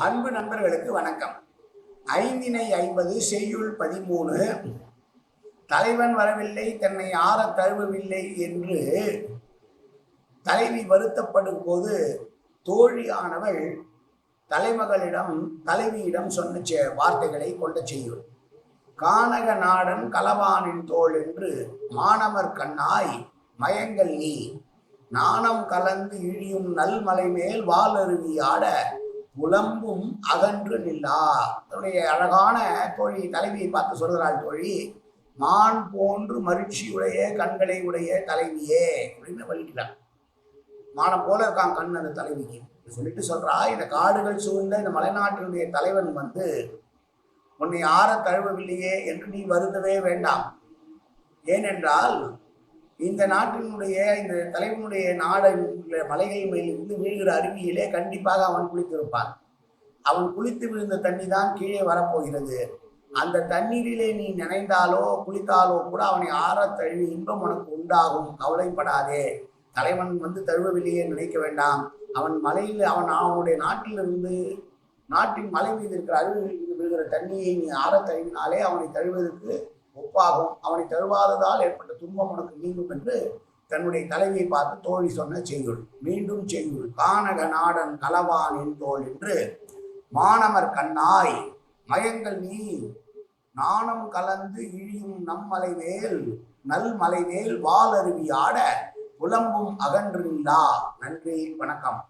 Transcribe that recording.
அன்பு நண்பர்களுக்கு வணக்கம். 5 செய்யுள் 13 தலைவன் வரவில்லை தன்னை ஆற தழுவவில்லை என்று தலைவி வருத்தப்படும் போது தோழியானவள் தலைவியிடம் சொன்ன வார்த்தைகளை கொண்ட செய்யுள். கானக நாடன் களவானின் தோள் என்று மானமர் கண்ணாய் மயங்கல் நீ நாணம் கலந்து இழியும் நல்மலை மேல் வாலருவி ஆட புலம்பும் அகன்று நில்லா. தன்னுடைய அழகான தோழி தலைவியை பார்த்து சொல்கிறாள், தோழி மான் போன்று மகிழ்ச்சியுடைய கண்களை உடைய தலைவியே அப்படின்னு வலிக்கிறான். மானம் போல இருக்கான் கண் அந்த தலைவிக்கு சொல்லிட்டு சொல்றா, இந்த காடுகள் சூழ்ந்த இந்த மலைநாட்டினுடைய தலைவன் உன்னை ஆற தழுவவில்லையே என்று நீ வருந்தவே வேண்டாம். ஏனென்றால் இந்த நாட்டினுடைய இந்த தலைவனுடைய மலைகள் மேலிருந்து வீழ்கிற அருவியிலே கண்டிப்பாக அவன் குளித்திருப்பான். அவன் குளித்து விழுந்த தண்ணி தான் கீழே வரப்போகிறது. அந்த தண்ணீரிலே நீ நினைந்தாலோ குளித்தாலோ கூட அவனை ஆற தழுவி இன்பம் உனக்கு உண்டாகும். கவலைப்படாதே. தலைவன் தழுவவில்லையே நினைக்க வேண்டாம். அவனுடைய நாட்டின் மலை மீது இருக்கிற அருவியில் விழுகிற தண்ணியை நீ ஆற தழுவினாலே அவனை தழுவதற்கு ஒப்பாகும். அவனை தழுவாததால் ஏற்பட்ட துன்பம் உனக்கு நீங்கும் என்று தன்னுடைய தலைவியை பார்த்து தோழி சொன்ன செய்யுள். மீண்டும் செய்யுள். கானக நாடன் களவானின் தோள் என்று மானமர் கண்ணாய் மயங்கல் நீ நாணம் கலந்து இழியும் நல்மலை மேல் வாலருவி ஆட புலம்பும் அகன்றில்லா. நன்றி, வணக்கம்.